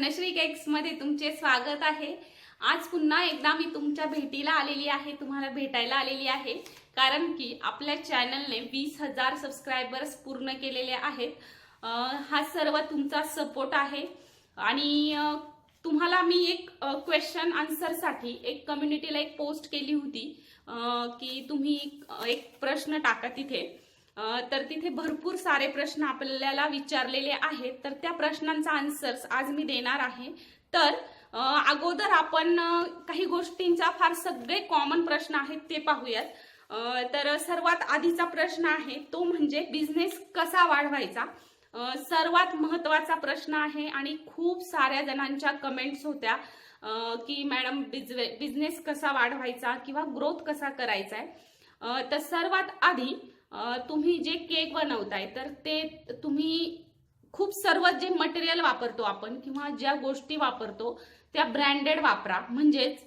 Dhanashree cakes मध्ये तुमचे स्वागत आहे। आज पुन्हा एकदा मी तुमच्या भेटीला आलेली आहे, तुम्हाला भेटायला आलेली आहे, कारण की आपल्या चॅनलने 20,000 सबस्क्रायबर्स पूर्ण केलेले आहेत। हा सर्व तुमचा सपोर्ट आहे आणि तुम्हाला मी एक क्वेश्चन आन्सर साठी एक कम्युनिटीला एक पोस्ट केली होती की तुम्ही एक प्रश्न टाका तिथे। तर तिथे भरपूर सारे प्रश्न आपल्याला विचारलेले आहेत, तर त्या प्रश्नांचा आन्सर्स आज मी देणार आहे। तर अगोदर आपण काही गोष्टींचा फार सगळे कॉमन प्रश्न आहेत ते पाहूयात। तर सर्वात आधीचा प्रश्न आहे तो म्हणजे बिझनेस कसा वाढवायचा। सर्वात महत्त्वाचा प्रश्न आहे आणि खूप साऱ्या जणांच्या कमेंट्स होत्या की मॅडम बिझनेस कसा वाढवायचा किंवा ग्रोथ कसा करायचा आहे। तर सर्वात आधी तुम्ही जे केक बनवताय तर ते तुम्ही खूप सर्व जे मटेरियल वापरतो आपण किंवा ज्या गोष्टी वापरतो त्या ब्रँडेड वापरा। म्हणजेच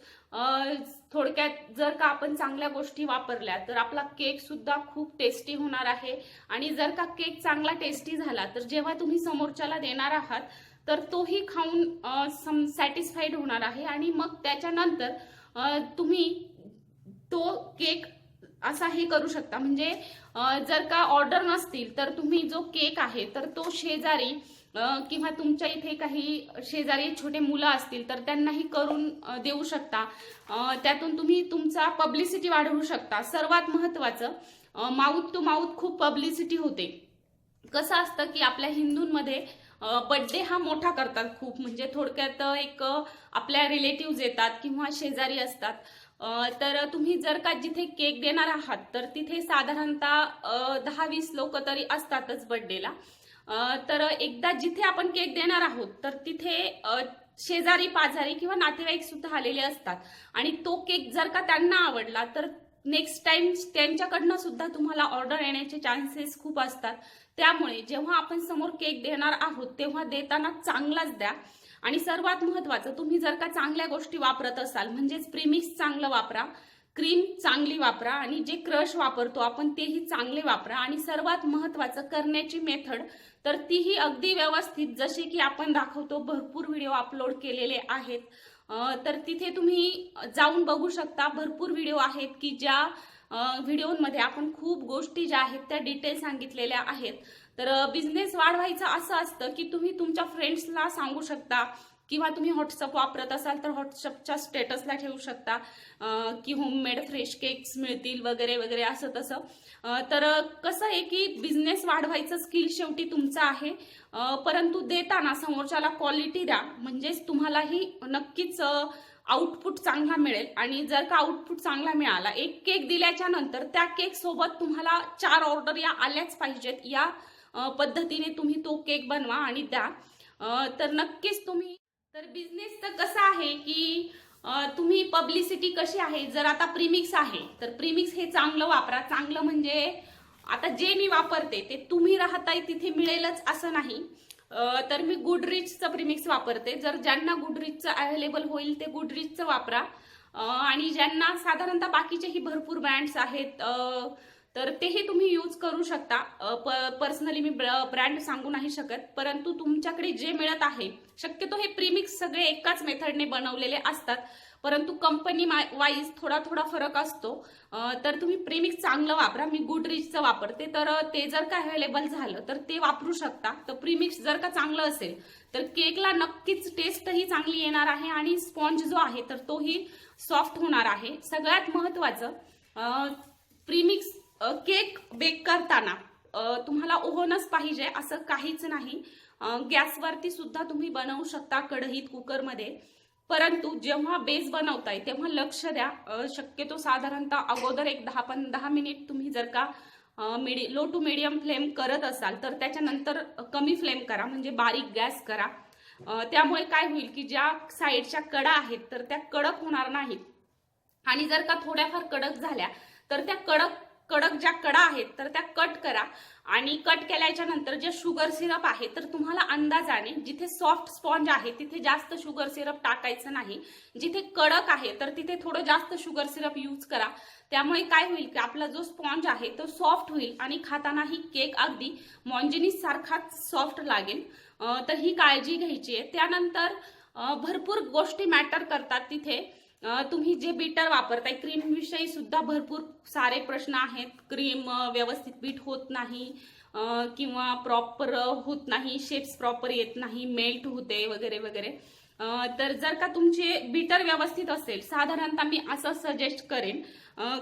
थोडक्यात जर का आपण चांगल्या गोष्टी वापरल्या तर आपला केक सुद्धा खूप टेस्टी होणार आहे आणि जर का केक चांगला टेस्टी झाला तर जेव्हा तुम्ही समोरच्याला देणार आहात तर तोही खाऊन सॅटिस्फाईड होणार आहे आणि मग त्याच्यानंतर तुम्ही तो केक असाही करू शकता। म्हणजे जर का ऑर्डर नसतील तर तुम्ही जो केक आहे तर तो शेजारी किंवा तुमच्या इथे काही शेजारी छोटे मुलं असतील तर त्यांनाही करून देऊ शकता। त्यातून तुम्ही तुमचा पब्लिसिटी वाढवू शकता। सर्वात महत्त्वाचं माउथ टू माउथ खूप पब्लिसिटी होते। कसं असतं की आपल्या हिंदूंमध्ये बर्थडे हा मोठा करतात खूप, म्हणजे थोडक्यात एक आपल्या रिलेटिव्ह येतात किंवा शेजारी असतात। तर तुम्ही जर का जिथे केक देणार आहात तर तिथे साधारणतः 10-20 लोक तरी असतातच बर्थडेला। तर एकदा जिथे आपण केक देणार आहोत तर तिथे शेजारी पाजारी किंवा नातेवाईक सुद्धा आलेले असतात आणि तो केक जर का त्यांना आवडला तर नेक्स्ट टाइम त्यांच्याकडनं सुद्धा तुम्हाला ऑर्डर येण्याचे चान्सेस खूप असतात। त्यामुळे जेव्हा आपण समोर केक देणार आहोत तेव्हा देताना चांगलाच द्या आणि सर्वात महत्त्वाचं तुम्ही जर का चांगल्या गोष्टी वापरत असाल म्हणजेच प्रीमिक्स चांगलं वापरा, क्रीम चांगली वापरा आणि जे क्रश वापरतो आपण तेही चांगले वापरा आणि सर्वात महत्त्वाचं करण्याची मेथड तर तीही अगदी व्यवस्थित जशी की आपण दाखवतो। भरपूर व्हिडिओ अपलोड केलेले आहेत, तर तिथे तुम्ही जाऊन बघू शकता। भरपूर व्हिडिओ आहेत की ज्या व्हिडिओमध्ये आपण खूप गोष्टी ज्या आहेत त्या डिटेल सांगितलेल्या आहेत। तर बिझनेस वाढवायचा असं असतं की तुम्ही तुमच्या फ्रेंड्सला सांगू शकता किंवा तुम्ही व्हॉट्सअप वापरत असाल तर व्हॉट्सअपच्या स्टेटसला ठेवू शकता की होममेड फ्रेश केक्स मिळतील वगैरे वगैरे असं तसं। तर कसं आहे की बिझनेस वाढवायचं स्किल शेवटी तुमचं आहे, परंतु देताना समोरच्याला क्वालिटी द्या म्हणजेच तुम्हालाही नक्कीच आउटपुट चांगला मिळेल। आणि जर का आउटपुट चांगला मिळाला, एक केक दिल्याच्या नंतर त्या केक सोबत तुम्हाला 4 ऑर्डर या आल्याच पाहिजेत, या पद्धतीने तुम्ही तो केक बनवा आणि द्या। तर नक्कीच तुम्ही तर बिझनेसचं कसं आहे की तुम्ही पब्लिसिटी कशी आहे, जर आता प्रीमिक्स आहे तर प्रीमिक्स हे चांगलं वापरा। चांगलं म्हणजे आता जे मी वापरते ते तुम्ही राहताय तिथे मिळेलच असं नाही। तर मी गुडरीचचं प्रीमिक्स वापरते, जर ज्यांना गुडरीचचं अवेलेबल होईल ते गुडरीचचं वापरा आणि ज्यांना साधारणतः बाकीचेही भरपूर ब्रँड्स आहेत तर तेही तुम्ही यूज करू शकता। पर्सनली मी ब्रँड सांगू नाही शकत, परंतु तुमच्याकडे जे मिळत आहे शक्यतो हे प्रीमिक्स सगळे एकाच मेथडने बनवलेले असतात, परंतु कंपनी वाईज थोडा थोडा फरक असतो। तर तुम्ही प्रीमिक्स चांगलं वापरा। मी गुडरीचचं वापरते, तर ते जर का अवेलेबल झालं तर ते वापरू शकता। तर प्रीमिक्स जर का चांगलं असेल तर केकला नक्कीच टेस्टही चांगली येणार आहे आणि स्पॉन्ज जो आहे तर तोही सॉफ्ट होणार आहे। सगळ्यात महत्त्वाचं प्रीमिक्स केक बेक करताना तुम्हाला ओव्हनच पाहिजे असं काहीच नाही। गॅसवरती सुद्धा तुम्ही बनवू शकता, कढईत, कुकरमध्ये, परंतु जेव्हा बेस बनवताय तेव्हा लक्ष द्या। शक्यतो साधारणतः अगोदर एक 10 मिनिट तुम्ही जर का लो टू मीडियम फ्लेम करत असाल तर त्याच्यानंतर कमी फ्लेम करा, म्हणजे बारीक गॅस करा। त्यामुळे काय होईल की ज्या साईडच्या कडा आहेत तर त्या कडक होणार नाहीत आणि जर का थोड्याफार कडक झाल्या तर त्या कडक ज्या कडा आहेत तर त्या कट करा आणि कट केल्याच्या नंतर जे शुगर सिरप आहे तर तुम्हाला अंदाजाने, जिथे सॉफ्ट स्पॉन्ज आहे तिथे जास्त शुगर सिरप टाकायचं नाही, जिथे कडक आहे तर तिथे थोडं जास्त शुगर सिरप यूज करा। त्यामुळे काय होईल की आपला जो स्पॉन्ज आहे तो सॉफ्ट होईल आणि खातानाही केक अगदी मॉन्जिनीस सारखाच सॉफ्ट लागेल। तर ही काळजी घ्यायची आहे. त्यानंतर भरपूर गोष्टी मॅटर करतात तिथे. तुम्ही जे बीटर वापरताय क्रीम विषयी सुद्धा भरपूर सारे प्रश्न आहेत. क्रीम व्यवस्थित बीट होत नाही किंवा प्रॉपर होत नाही, शेप्स प्रॉपर येत नाही, मेल्ट होते वगैरे वगैरे. तर जर का तुमचे बीटर व्यवस्थित असेल, साधारणतः मी असं सजेस्ट करेन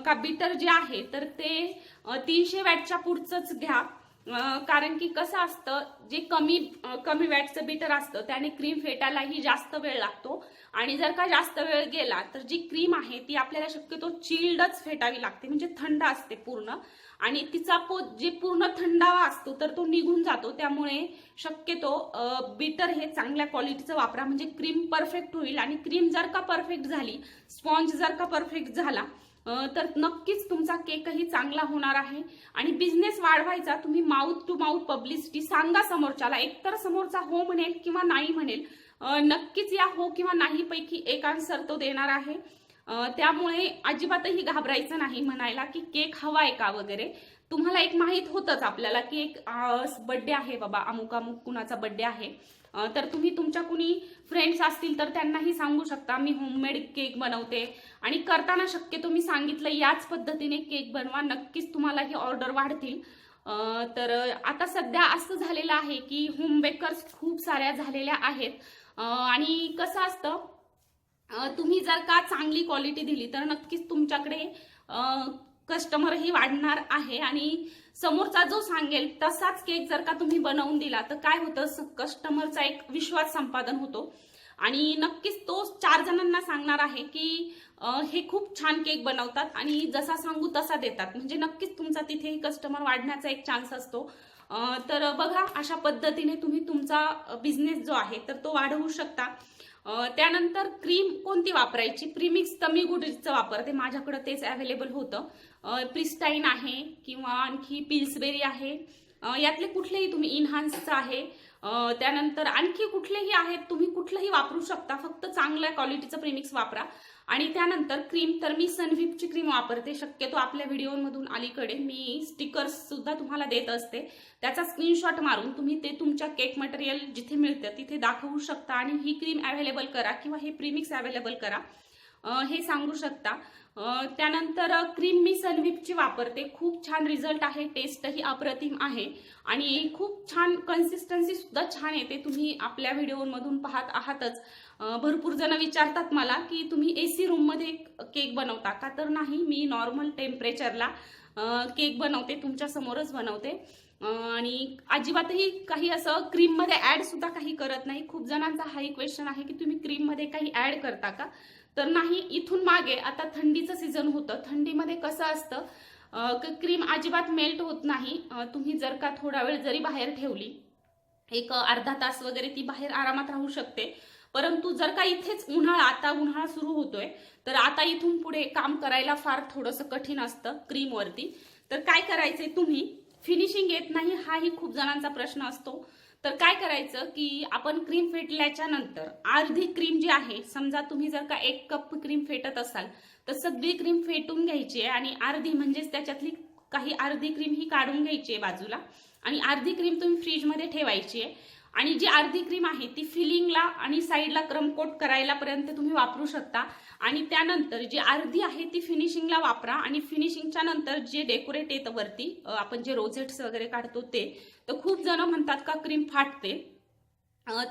का बीटर जे आहे तर ते 300 वॅटच्या पुढचंच घ्या. कारण की कसं असतं, जे कमी वॅटचं बीटर असतं त्याने क्रीम फेटायलाही जास्त वेळ लागतो आणि जर का जास्त वेळ गेला तर जी क्रीम आहे ती आपल्याला शक्यतो चिल्डच फेटावी लागते, म्हणजे थंड असते पूर्ण आणि तिचा जे पूर्ण थंडावा असतो तर तो निघून जातो. त्यामुळे शक्यतो बीटर हे चांगल्या क्वालिटीचं वापरा, म्हणजे क्रीम परफेक्ट होईल. आणि क्रीम जर का परफेक्ट झाली, स्पॉन्ज जर का परफेक्ट झाला तर नक्कीच तुमचा केकही चांगला होणार आहे. आणि बिझनेस वाढवायचा, तुम्ही माउथ टू माउथ पब्लिसिटी सांगा समोरच्याला. एकतर समोरचा हो म्हणेल किंवा नाही म्हणेल, नक्कीच या हो किंवा नाही पैकी एक आन्सर तो देणार आहे. त्यामुळे अजिबातही घाबरायचं नाही म्हणायला की केक हवाय का वगैरे. तुम्हाला एक माहित होतच आपल्याला की एक बर्थडे आहे बाबा, अमुक अमुक कुणाचा बर्थडे आहे, तर तुम्ही तुमच्या कुणी फ्रेंड्स असतील तर त्यांनाही सांगू शकता मी होममेड केक बनवते. आणि करताना शक्यतो मी सांगितलं याच पद्धतीने केक बनवा, नक्कीच तुम्हाला ही ऑर्डर वाढतील. तर आता सध्या असं झालेलं आहे की होम बेकर्स खूप साऱ्या झालेल्या आहेत. आणि कसं असतं, तुम्ही जर का चांगली क्वालिटी दिली तर नक्कीच तुमच्याकडे कस्टमरही वाढणार आहे. आणि समोरचा जो सांगेल तसाच केक जर का तुम्ही बनवून दिला तर काय होतं, कस्टमरचा एक विश्वास संपादन होतो आणि नक्कीच तो 4 जणांना सांगणार आहे की हे खूप छान केक बनवतात आणि जसा सांगू तसा देतात, म्हणजे नक्कीच तुमचा तिथेही कस्टमर वाढण्याचा एक चान्स असतो. तर बघा, अशा पद्धतीने तुम्ही तुमचा बिझनेस जो आहे तर तो वाढवू शकता. त्यानंतर क्रीम कोणती वापरायची, प्रीमिक्स तमी गुडचं वापरते, माझ्याकडे तेच अवेलेबल होतं. प्रिस्टाईन आहे किंवा आणखी पिल्सबेरी आहे, यातले कुठलेही तुम्ही, इन्हान्सचं आहे. त्यानंतर आणखी कुठलेही आहेत, तुम्ही कुठलंही वापरू शकता, फक्त चांगल्या क्वालिटीचं प्रीमिक्स वापरा. आणि त्यानंतर क्रीम तर मी सनव्हिपची क्रीम वापरते. शक्यतो आपल्या व्हिडिओमधून अलीकडे मी स्टिकर्स सुद्धा तुम्हाला देत असते, त्याचा स्क्रीनशॉट मारून तुम्ही ते तुमच्या केक मटेरियल जिथे मिळतं तिथे दाखवू शकता आणि ही क्रीम अवेलेबल करा किंवा हे प्रीमिक्स अवेलेबल करा हे सांगू शकता. त्यानंतर क्रीम मी सनव्हिपची वापरते, खूप छान रिझल्ट आहे, टेस्टही अप्रतिम आहे आणि खूप छान कन्सिस्टन्सी सुद्धा छान येते. तुम्ही आपल्या व्हिडिओमधून पाहत आहातच. भरपूर जण विचारतात मला की तुम्ही AC रूममध्ये केक बनवता का, तर नाही, मी नॉर्मल टेम्परेचरला केक बनवते, तुमच्या समोरच बनवते आणि अजिबातही काही असं क्रीममध्ये ॲड सुद्धा काही करत नाही. खूप जणांचा हाही क्वेश्चन आहे की तुम्ही क्रीममध्ये काही ॲड करता का, तर नाही. इथून मागे आता थंडीचं सीझन होतं, थंडीमध्ये कसं असतं क्रीम अजिबात मेल्ट होत नाही. तुम्ही जर का थोडा वेळ जरी बाहेर ठेवली, एक अर्धा तास वगैरे ती बाहेर आरामात राहू शकते. परंतु जर का इथेच आता उन्हाळा सुरू होतोय तर आता इथून पुढे काम करायला फार थोडंसं कठीण असतं क्रीमवरती. तर काय करायचंय, तुम्ही फिनिशिंग येत नाही हाही खूप जणांचा प्रश्न असतो. तर काय करायचं की आपण क्रीम फेटल्याच्या नंतर अर्धी क्रीम जी आहे, समजा तुम्ही जर का 1 कप क्रीम फेटत असाल तर सगळी क्रीम फेटून घ्यायची आहे आणि अर्धी म्हणजेच त्याच्यातली काही अर्धी क्रीम ही काढून घ्यायची आहे बाजूला आणि अर्धी क्रीम तुम्ही फ्रीजमध्ये ठेवायची आहे. आणि जी अर्धी क्रीम आहे ती फिलिंगला आणि साईडला क्रमकोट करायला पर्यंत तुम्ही वापरू शकता. आणि त्यानंतर जी अर्धी आहे ती फिनिशिंगला वापरा आणि फिनिशिंगच्या नंतर जे डेकोरेट येतं वरती, आपण जे रोझेट्स वगैरे काढतो ते, तर खूप जण म्हणतात का क्रीम फाटते,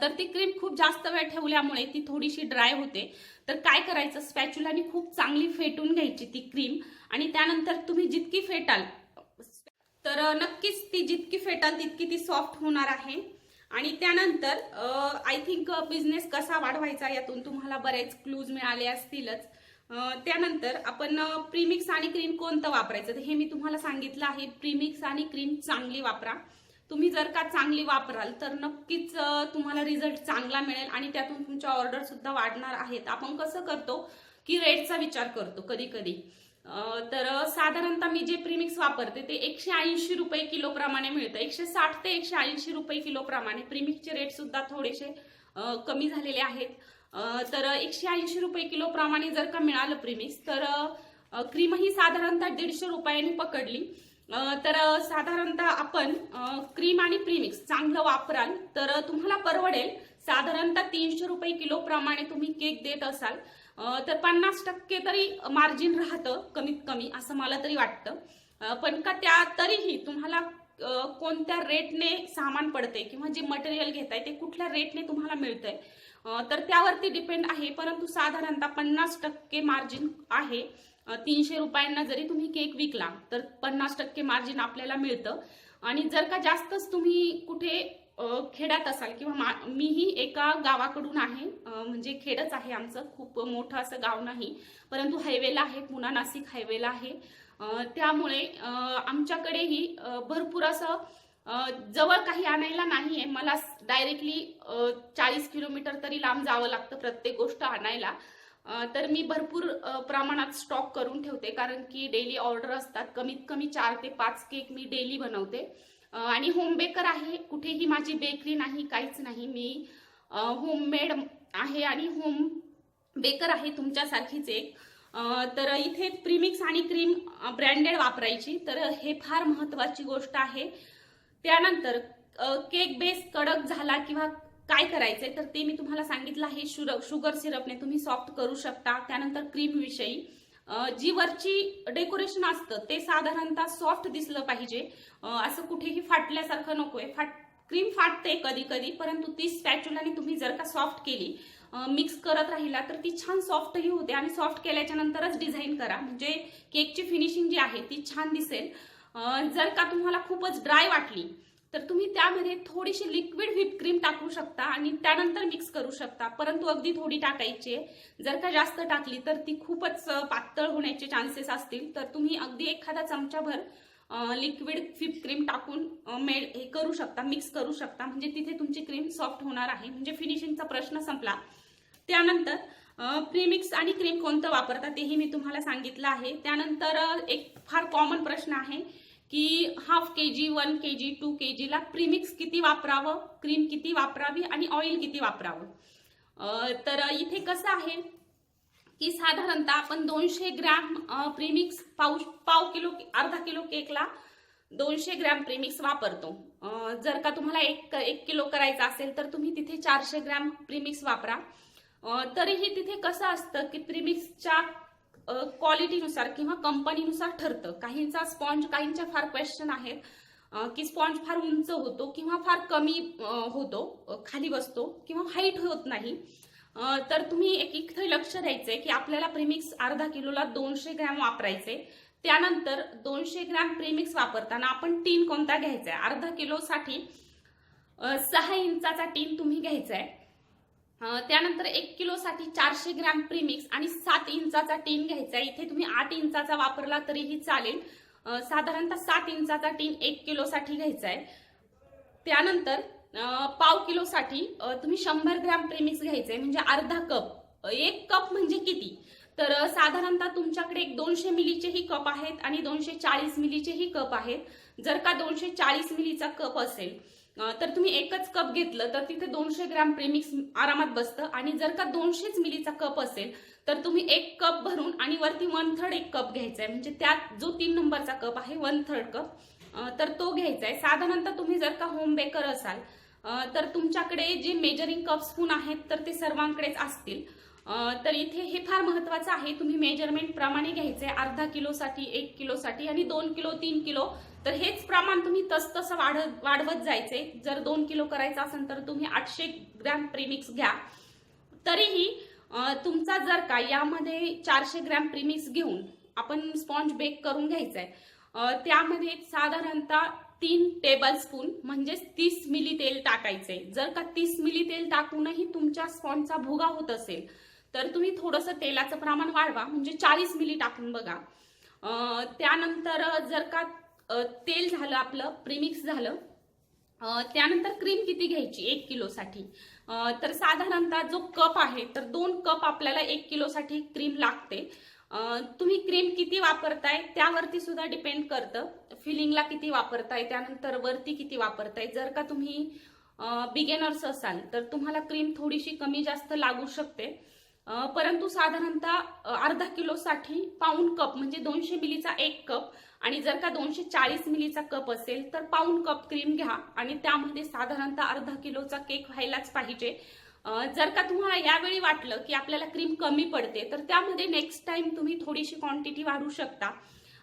तर ती क्रीम खूप जास्त वेळ ठेवल्यामुळे ती थोडीशी ड्राय होते. तर काय करायचं, स्पॅच्युलाने खूप चांगली फेटून घ्यायची ती क्रीम आणि त्यानंतर तुम्ही जितकी फेटाल तर नक्कीच ती जितकी फेटाल तितकी ती सॉफ्ट होणार आहे. आणि त्यानंतर आय थिंक बिझनेस कसा वाढवायचा यातून तुम्हाला बरेच क्लूज मिळाले असतीलच. त्यानंतर आपण प्रीमिक्स आणि क्रीम कोणतं वापरायचं हे मी तुम्हाला सांगितलं आहे. प्रीमिक्स आणि क्रीम चांगली वापरा. तुम्ही जर का चांगली वापराल तर नक्कीच तुम्हाला रिझल्ट चांगला मिळेल आणि त्यातून तुमच्या ऑर्डर सुद्धा वाढणार आहेत. आपण कसं करतो की रेटचा विचार करतो कधी कधी. तर साधारणतः मी जे प्रीमिक्स वापरते ते 180 रुपये किलो प्रमाणे मिळतं. 160 ते 180 रुपये किलो प्रमाणे. प्रीमिक्सचे रेट सुद्धा थोडेसे कमी झालेले आहेत. तर 180 रुपये किलो प्रमाणे जर का मिळालं प्रीमिक्स तर क्रीम ही साधारणतः 150 रुपयांनी पकडली तर साधारणतः आपण क्रीम आणि प्रीमिक्स चांगलं वापराल तर तुम्हाला परवडेल. साधारणतः 300 रुपये किलो प्रमाणे तुम्ही केक देत असाल तर 50% तरी मार्जिन राहतं कमीत कमी, असं मला तरी वाटतं. पण का त्या तरीही तुम्हाला कोणत्या रेटने सामान पडते किंवा जे मटेरियल घेताय ते कुठल्या रेटने तुम्हाला मिळतंय तर त्यावरती डिपेंड आहे. परंतु साधारणतः 50% मार्जिन आहे. 300 रुपयांना जरी तुम्ही केक विकला तर 50% मार्जिन आपल्याला मिळतं. आणि जर का जास्तच तुम्ही कुठे खेड्यात असाल किंवा मीही एका गावाकडून आहे, म्हणजे खेडच आहे आमचं, खूप मोठं असं गाव नाही, परंतु हायवेला आहे, पुणा नाशिक हायवेला आहे. त्यामुळे आमच्याकडेही भरपूर असं जवळ काही आणायला नाहीये. मला डायरेक्टली 40 किलोमीटर तरी लांब जावं लागतं प्रत्येक गोष्ट आणायला. तर मी भरपूर प्रमाणात स्टॉक करून ठेवते, कारण की डेली ऑर्डर असतात. कमीत कमी 4 ते 5 केक मी डेली बनवते. आणि होम बेकर आहे, कुठेही माझी बेकरी नाही, काहीच नाही. मी होममेड आहे आणि होम बेकर आहे तुमच्यासारखीच एक. तर इथे प्रीमिक्स आणि क्रीम ब्रँडेड वापरायची, तर हे फार महत्वाची गोष्ट आहे. त्यानंतर केक बेस कडक झाला किंवा काय करायचंय तर ते मी तुम्हाला सांगितलं आहे. शुगर सिरपने तुम्ही सॉफ्ट करू शकता. त्यानंतर क्रीम विषयी जी वरची डेकोरेशन असतं ते साधारणतः सॉफ्ट दिसलं पाहिजे, असं कुठेही फाटल्यासारखं नकोय. क्रीम फाटते कधी कधी, परंतु ती स्पॅच्युलाने तुम्ही जर का सॉफ्ट केली, मिक्स करत राहिला तर ती छान सॉफ्टही होते. आणि सॉफ्ट केल्याच्या नंतरच डिझाईन करा, म्हणजे केकची फिनिशिंग जी आहे ती छान दिसेल. जर का तुम्हाला खूपच ड्राय वाटली तर तुम्ही त्यामध्ये थोडीशी लिक्विड व्हिप क्रीम टाकू शकता आणि त्यानंतर मिक्स करू शकता, परंतु अगदी थोडी टाकायची. जर का जास्त टाकली तर ती खूपच पातळ होण्याचे चान्सेस असतील. तर तुम्ही अगदी एखादा चमचाभर लिक्विड व्हिप क्रीम टाकून हे करू शकता, मिक्स करू शकता, म्हणजे तिथे तुमची क्रीम सॉफ्ट होणार आहे, म्हणजे फिनिशिंगचा प्रश्न संपला. त्यानंतर प्रीमिक्स आणि क्रीम कोणतं वापरता तेही मी तुम्हाला सांगितलं आहे. त्यानंतर एक फार कॉमन प्रश्न आहे की ½ kg, 1 kg, 2 kg ला प्रीमिक्स किती वापरावं, क्रीम किती वापरावी आणि ऑइल किती वापरावं. तर इथे कसं आहे की साधारणतः आपण 200 ग्रॅम प्रीमिक्स पाव किलो, अर्धा किलो केकला 200 ग्रॅम प्रीमिक्स वापरतो. जर का तुम्हाला 1 किलो करायचा असेल तर तुम्ही तिथे 400 ग्रॅम प्रीमिक्स वापरा. तरीही तिथे कसं असतं की प्रीमिक्सच्या क्वालिटीनुसार किंवा कंपनीनुसार ठरतं. काहींचा स्पॉन्ज, काहींच्या फार क्वेश्चन आहेत की स्पॉन्ज फार उंच होतो किंवा फार कमी होतो, खाली बसतो किंवा हाईट होत नाही. तर तुम्ही इथे लक्ष द्यायचंय की आपल्याला प्रीमिक्स अर्धा किलोला 200 ग्रॅम वापरायचे. त्यानंतर 200 ग्रॅम प्रीमिक्स वापरताना आपण टीन कोणता घ्यायचा आहे, अर्धा किलोसाठी 6 इंचाचा टीन तुम्ही घ्यायचा आहे. त्यानंतर 1 किलोसाठी 400 ग्रॅम प्रीमिक्स आणि 7 इंचाचा टीन घ्यायचा आहे. इथे तुम्ही 8 इंचाचा वापरला तरीही चालेल. साधारणतः 7 इंचाचा टीन 1 किलोसाठी घ्यायचा आहे. त्यानंतर पाव किलोसाठी तुम्ही 100 ग्रॅम प्रीमिक्स घ्यायचंय, म्हणजे अर्धा कप. 1 कप म्हणजे किती, तर साधारणतः तुमच्याकडे 200 मिलीचेही कप आहेत आणि 240 मिलीचेही कप आहेत. जर का 240 मिलीचा कप असेल तर तुम्ही एकच कप घेतलं तर तिथे 200 ग्रॅम प्रीमिक्स आरामात बसतं. आणि जर का 200 मिलीचा कप असेल तर तुम्ही 1 कप भरून आणि वरती 1/3 1 कप घ्यायचा आहे, म्हणजे त्यात जो 3 नंबरचा कप आहे 1/3 कप, तर तो घ्यायचा आहे. साधारणतः तुम्ही जर का होम बेकर असाल तर तुमच्याकडे जे मेजरिंग कप स्पून आहेत तर ते सर्वांकडेच असतील. तर इथे हे फार महत्वाचं आहे, तुम्ही मेजरमेंट प्रमाणे घ्यायचंय. अर्धा किलोसाठी, 1 किलोसाठी आणि 2 किलो, 3 किलो, तर हेच प्रमाण तुम्ही तसं वाढवत जायचंय. जर 2 किलो करायचं असेल तर तुम्ही 800 ग्रॅम प्रीमिक्स घ्या. तरीही तुमचा जर का यामध्ये 400 ग्रॅम प्रीमिक्स घेऊन आपण स्पॉन्ज बेक करून घ्यायचंय, त्यामध्ये साधारणतः 3 टेबल स्पून म्हणजे 30 मिली तेल टाकायचंय. जर का 30 मिली तेल टाकूनही तुमच्या स्पॉन्जचा भुगा होत असेल तर तुम्ही थोडंसं तेलाचं प्रमाण वाढवा, म्हणजे 40 मिली टाकून बघा. त्यानंतर जर का तेल झालं, आपलं प्रीमिक्स झालं, त्यानंतर क्रीम किती घ्यायची 1 किलोसाठी, तर साधारणतः जो कप आहे तर 2 कप आपल्याला 1 किलोसाठी क्रीम लागते. तुम्ही क्रीम किती वापरताय त्यावरती सुद्धा डिपेंड करतं. फिलिंगला किती वापरताय, त्यानंतर वरती किती वापरताय. जर का तुम्ही बिगेनर्स असाल तर तुम्हाला क्रीम थोडीशी कमी जास्त लागू शकते. परंतु साधारणतः अर्धा किलोसाठी पाऊण कप म्हणजे 200 मिलीचा 1 कप आणि जर का 240 मिलीचा कप असेल तर पाऊण कप क्रीम घ्या आणि त्यामध्ये साधारणतः अर्धा किलोचा केक व्हायलाच पाहिजे. जर का तुम्हाला यावेळी वाटलं की आपल्याला क्रीम कमी पडते तर त्यामध्ये नेक्स्ट टाइम तुम्ही थोडीशी क्वांटिटी वाढवू शकता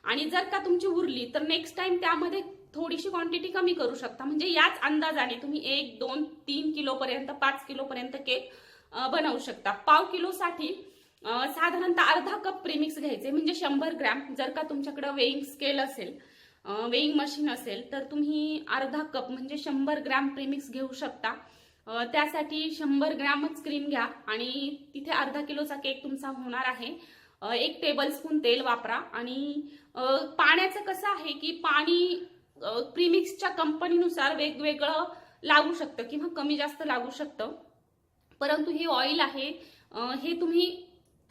आणि जर का तुमची उरली तर नेक्स्ट टाइम त्यामध्ये थोडीशी क्वांटिटी कमी करू शकता. म्हणजे याच अंदाजाने तुम्ही 1, 2, 3 किलो पर्यंत 5 किलो पर्यंत केक बनवू शकता. पाव किलोसाठी साधारणतः अर्धा कप प्रीमिक्स घ्यायचे म्हणजे 100 ग्रॅम. जर का तुमच्याकडे वेइंग स्केल असेल, वेइंग मशीन असेल तर तुम्ही अर्धा कप म्हणजे 100 ग्रॅम प्रीमिक्स घेऊ शकता. त्यासाठी 100 ग्रॅमच क्रीम घ्या आणि तिथे अर्धा किलोचा केक तुमचा होणार आहे. 1 टेबलस्पून तेल वापरा आणि पाण्याचं कसं आहे की पाणी प्रीमिक्सच्या कंपनीनुसार वेगवेगळं लागू शकतं किंवा कमी जास्त लागू शकतं. परंतु हे ऑइल आहे हे तुम्ही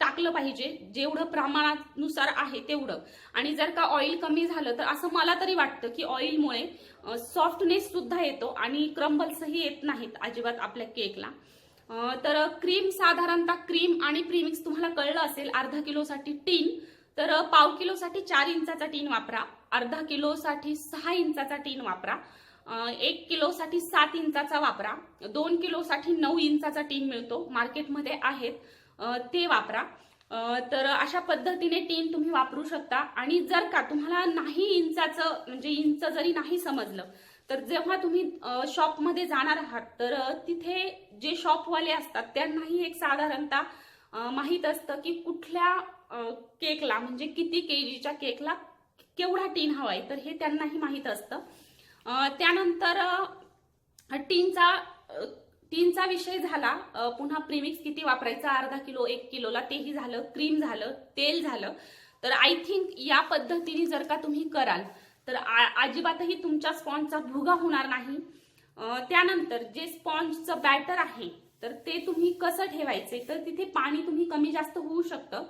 टाकलं पाहिजे जेवढं प्रमाणानुसार आहे तेवढं. आणि जर का ऑइल कमी झालं तर असं मला तरी वाटतं की ऑइलमुळे सॉफ्टनेस सुद्धा येतो आणि क्रम्बल्सही येत नाहीत अजिबात आपल्या केकला. तर क्रीम साधारणतः क्रीम आणि प्रीमिक्स तुम्हाला कळलं असेल. अर्धा किलोसाठी टीन तर पाव किलोसाठी 4 इंचाचा टीन वापरा, अर्धा किलोसाठी 6 इंचाचा टीन वापरा, 1 किलोसाठी 7 इंचाचा वापरा, 2 किलोसाठी 9 इंचाचा टीन मिळतो मार्केटमध्ये आहेत ते वापरा. तर अशा पद्धतीने टीन तुम्ही वापरू शकता. आणि जर का तुम्हाला नाही इंचाचं म्हणजे इंच जरी नाही समजलं तर जेव्हा तुम्ही शॉपमध्ये जाणार आहात तर तिथे जे शॉपवाले असतात त्यांनाही एक साधारणतः माहीत असतं की कुठल्या केकला म्हणजे किती केजीच्या केकला केवढा टीन हवाय तर हे त्यांनाही माहीत असतं. त्यानंतर टीनचा विषय झाला. पुन्हा प्रीमिक्स किती वापरायचा, अर्धा किलो 1 किलोला तेही झालं, क्रीम झालं, तेल झालं. तर आय थिंक या पद्धतीने जर का तुम्ही कराल तर अजिबातही तुमच्या स्पॉन्जचा भुगा होणार नाही. त्यानंतर जे स्पॉन्जचं बॅटर आहे तर ते तुम्ही कसं ठेवायचे तर तिथे पाणी तुम्ही कमी जास्त होऊ शकतं.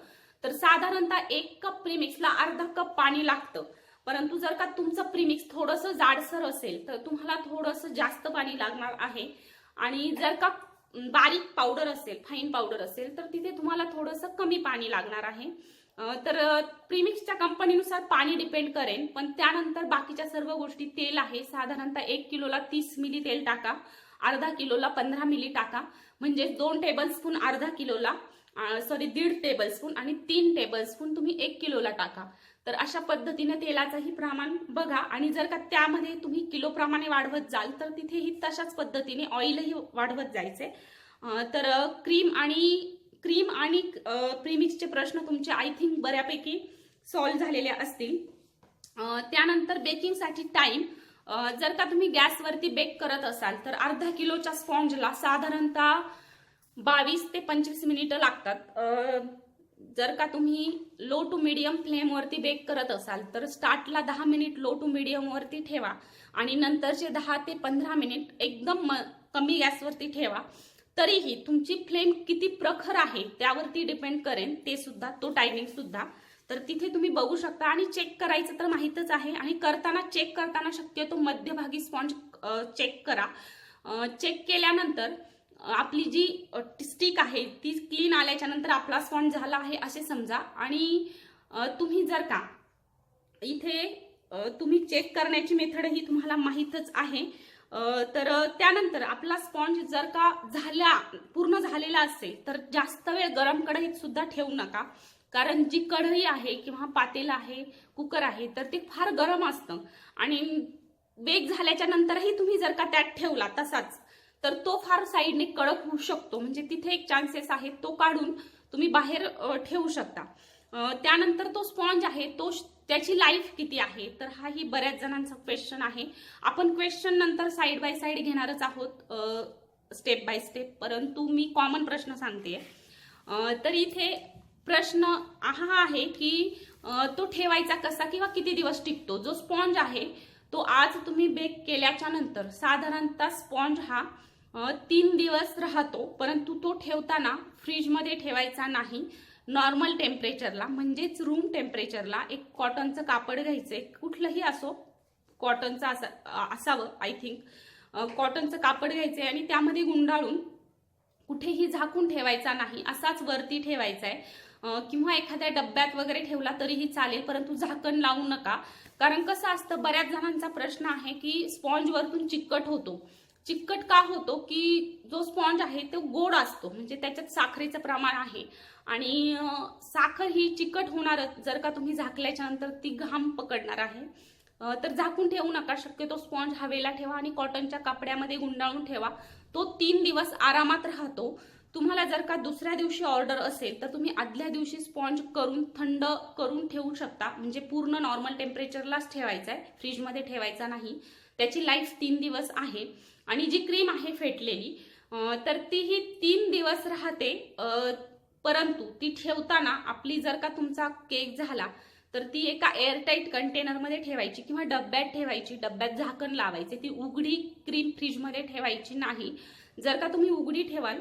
तर साधारणतः 1 कप प्रीमिक्सला अर्धा कप पाणी लागतं. परंतु जर का तुमचं प्रीमिक्स थोडंसं जाडसर असेल तर तुम्हाला थोडंसं जास्त पाणी लागणार आहे. आणि जर का बारीक पावडर असेल, फाईन पावडर असेल तर तिथे तुम्हाला थोडंसं कमी पाणी लागणार आहे. तर प्रीमिक्सच्या कंपनीनुसार पाणी डिपेंड करेल. पण त्यानंतर बाकीच्या सर्व गोष्टी तेल आहे. साधारणतः 1 किलोला 30 मिली तेल टाका, अर्धा किलोला 15 मिली टाका म्हणजे 2 टेबलस्पून अर्धा किलोला 1.5 टेबलस्पून आणि 3 टेबलस्पून तुम्ही 1 किलोला टाका. तर अशा पद्धतीने तेलाचंही प्रमाण बघा. आणि जर का त्यामध्ये तुम्ही किलो प्रमाणे वाढवत जाल तर तिथेही तशाच पद्धतीने ऑइलही वाढवत जायचे. तर क्रीम आणि प्रीमिक्सचे प्रश्न तुमचे आय थिंक बऱ्यापैकी सॉल्व्ह झालेले असतील. त्यानंतर बेकिंगसाठी टाइम. जर का तुम्ही गॅसवरती बेक करत असाल तर अर्धा किलोच्या स्पॉन्जला साधारणतः 22 ते 25 मिनिटं लागतात. जर का तुम्ही लो टू मीडियम फ्लेमवरती बेक करत असाल तर स्टार्टला 10 मिनिट लो टू मीडियम वरती ठेवा आणि नंतरचे 10 ते 15 मिनिट एकदम कमी गॅसवरती ठेवा. तरीही तुमची फ्लेम किती प्रखर आहे त्यावरती डिपेंड करेल ते सुद्धा, तो टायमिंग सुद्धा. तर तिथे तुम्ही बघू शकता आणि चेक करायचं तर माहीतच आहे. आणि चेक करताना शक्यतो मध्यभागी स्पॉन्ज चेक करा. चेक केल्यानंतर आपली जी स्टिक आहे ती क्लीन आल्याच्या नंतर आपला स्पॉन्ज झाला आहे असे समजा. आणि तुम्ही जर का इथे तुम्ही चेक करण्याची मेथड ही तुम्हाला माहीतच आहे. तर त्यानंतर आपला स्पॉन्ज जर का पूर्ण झालेला असेल तर जास्त वेळ गरम कढईत सुद्धा ठेवू नका. कारण जी कढई आहे किंवा पातेलं आहे, कुकर आहे तर ते फार गरम असतं आणि बेक झाल्याच्या नंतरही तुम्ही जर का त्यात ठेवला तसाच तर तो फार साईडने कडक होऊ शकतो. म्हणजे तिथे एक चान्सेस आहे तो काढून तुम्ही बाहेर ठेवू शकता. त्यानंतर तो स्पॉन्ज आहे त्याची लाईफ किती आहे तर हाही बऱ्याच जणांचा क्वेश्चन आहे. आपण क्वेश्चन नंतर साईड बाय साईड घेणारच आहोत स्टेप बाय स्टेप. परंतु मी कॉमन प्रश्न सांगते. तर इथे प्रश्न हा आहे की तो ठेवायचा कसा किंवा किती दिवस टिकतो. जो स्पॉन्ज आहे तो आज तुम्ही बेक केल्याच्या नंतर साधारणतः स्पॉन्ज हा 3 दिवस राहतो. परंतु तो ठेवताना फ्रीजमध्ये ठेवायचा नाही. नॉर्मल टेम्परेचरला म्हणजेच रूम टेम्परेचरला एक कॉटनचं कापड घ्यायचे, कुठलंही असो, कॉटनचं असावं आय थिंक. कॉटनचं कापड घ्यायचे आणि त्यामध्ये गुंडाळून कुठेही झाकून ठेवायचा नाही, असाच वरती ठेवायचा आहे किंवा एखाद्या डब्यात वगैरे ठेवला तरीही चालेल, परंतु झाकण लावू नका. कारण कसं असतं, बऱ्याच जणांचा प्रश्न आहे की स्पॉन्ज वरतून चिकट होतो. चिकट का होतो की जो स्पॉन्ज आहे तो गोड असतो, म्हणजे त्याच्यात साखरेचं प्रमाण आहे आणि साखर ही चिकट होणारच जर का तुम्ही झाकल्याच्या नंतर ती घाम पकडणार आहे. तर झाकून ठेवू नका. शक्यतो स्पॉन्ज हवेला ठेवा आणि कॉटनच्या कपड्यामध्ये गुंडाळून ठेवा. तो 3 दिवस आरामात राहतो. तुम्हाला जर का दुसऱ्या दिवशी ऑर्डर असेल तर तुम्ही आदल्या दिवशी स्पॉन्ज करून थंड करून ठेवू शकता, म्हणजे पूर्ण नॉर्मल टेम्परेचरलाच ठेवायचा आहे, फ्रीजमध्ये ठेवायचा नाही. त्याची लाईफ 3 दिवस आहे. आणि जी क्रीम आहे फेटलेली तर तीही 3 दिवस राहते, परंतु ती ठेवताना आपली जर का तुमचा केक झाला तर ती एका एअरटाईट कंटेनरमध्ये ठेवायची किंवा डब्यात ठेवायची. डब्यात झाकण लावायचे. ती उघडी क्रीम फ्रीजमध्ये ठेवायची नाही. जर का तुम्ही उघडी ठेवाल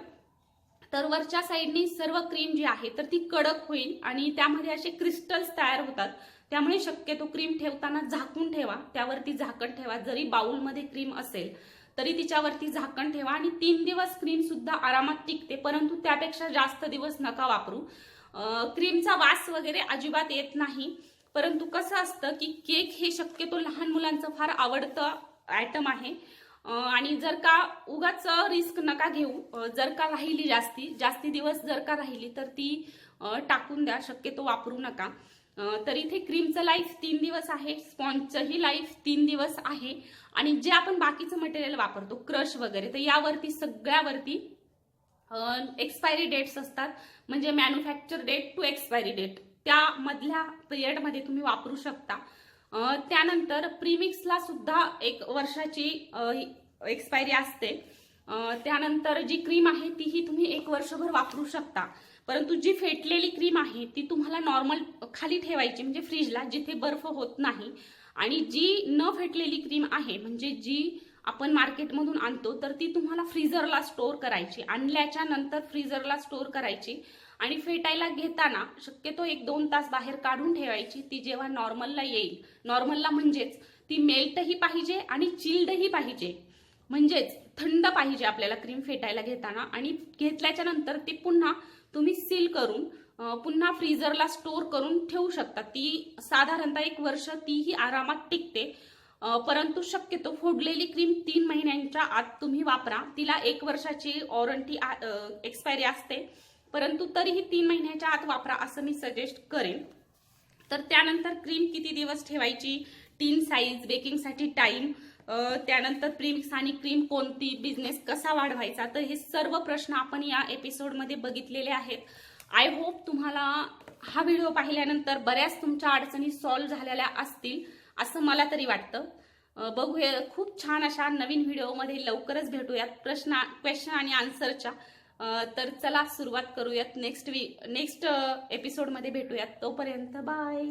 तर वरच्या साईडनी सर्व क्रीम जी आहे तर ती कडक होईल आणि त्यामध्ये असे क्रिस्टल्स तयार होतात. त्यामुळे शक्यतो क्रीम ठेवताना झाकून ठेवा, त्यावरती झाकण ठेवा. जरी बाउलमध्ये क्रीम असेल तरी तिच्यावरती झाकण ठेवा आणि 3 दिवस क्रीम सुद्धा आरामात टिकते, परंतु त्यापेक्षा जास्त दिवस नका वापरू. क्रीमचा वास वगैरे अजिबात येत नाही. परंतु कसं असतं की केक हे शक्यतो लहान मुलांचं फार आवडतं आयटम आहे आणि जर का उगाच रिस्क नका घेऊ. जर का राहिली जास्ती दिवस जर का राहिली तर ती टाकून द्या, शक्यतो वापरू नका. तर इथे क्रीमचं लाईफ 3 दिवस आहे, स्पॉन्जचंही लाईफ 3 दिवस आहे आणि जे आपण बाकीचं मटेरियल वापरतो क्रश वगैरे तर यावरती सगळ्यावरती एक्सपायरी डेट्स असतात, म्हणजे manufacture date to expiry date, त्या मधल्या पिरियडमध्ये तुम्ही वापरू शकता. त्यानंतर प्रीमिक्सला सुद्धा 1 वर्षाची एक्सपायरी असते. त्यानंतर जी क्रीम आहे तीही तुम्ही 1 वर्षभर वापरू शकता. परंतु जी फेटलेली क्रीम आहे ती तुम्हाला नॉर्मल खाली ठेवायची, म्हणजे फ्रीजला, जिथे बर्फ होत नाही. आणि जी न फेटलेली क्रीम आहे, म्हणजे जी आपण मार्केटमधून आणतो, तर ती तुम्हाला फ्रीजरला स्टोअर करायची. आणल्याच्या नंतर फ्रीजरला स्टोअर करायची आणि फेटायला घेताना शक्यतो 1-2 तास बाहेर काढून ठेवायची. ती जेव्हा नॉर्मलला येईल, नॉर्मलला म्हणजेच ती मेल्टही पाहिजे आणि चिल्डही पाहिजे, म्हणजेच थंड पाहिजे आपल्याला क्रीम फेटायला घेताना. आणि घेतल्याच्या नंतर ती पुन्हा तुम्ही सील करून पुन्हा फ्रीजरला स्टोअर करून ठेवू शकता. ती साधारणतः 1 वर्ष तीही आरामात टिकते. परंतु शक्यतो फोडलेली क्रीम 3 महिन्यांच्या आत तुम्ही वापरा. तिला 1 वर्षाची वॉरंटी एक्सपायरी असते, परंतु तरीही 3 महिन्याच्या आत वापरा असं मी सजेस्ट करेन. तर त्यानंतर क्रीम किती दिवस ठेवायची, टीन साईज, बेकिंगसाठी टाइम, त्यानंतर प्रीमिक्स आणि क्रीम कोणती, बिझनेस कसा वाढवायचा, तर हे सर्व प्रश्न आपण या एपिसोडमध्ये बघितलेले आहेत. आय होप तुम्हाला हा व्हिडिओ पाहिल्यानंतर बऱ्याच तुमच्या अडचणी सॉल्व्ह झालेल्या असतील असं मला तरी वाटतं. बघूया खूप छान अशा नवीन व्हिडिओमध्ये लवकरच भेटूयात क्वेश्चन आणि आन्सरच्या. तर चला सुरुवात करूयात. नेक्स्ट एपिसोडमध्ये भेटूयात. तोपर्यंत बाय.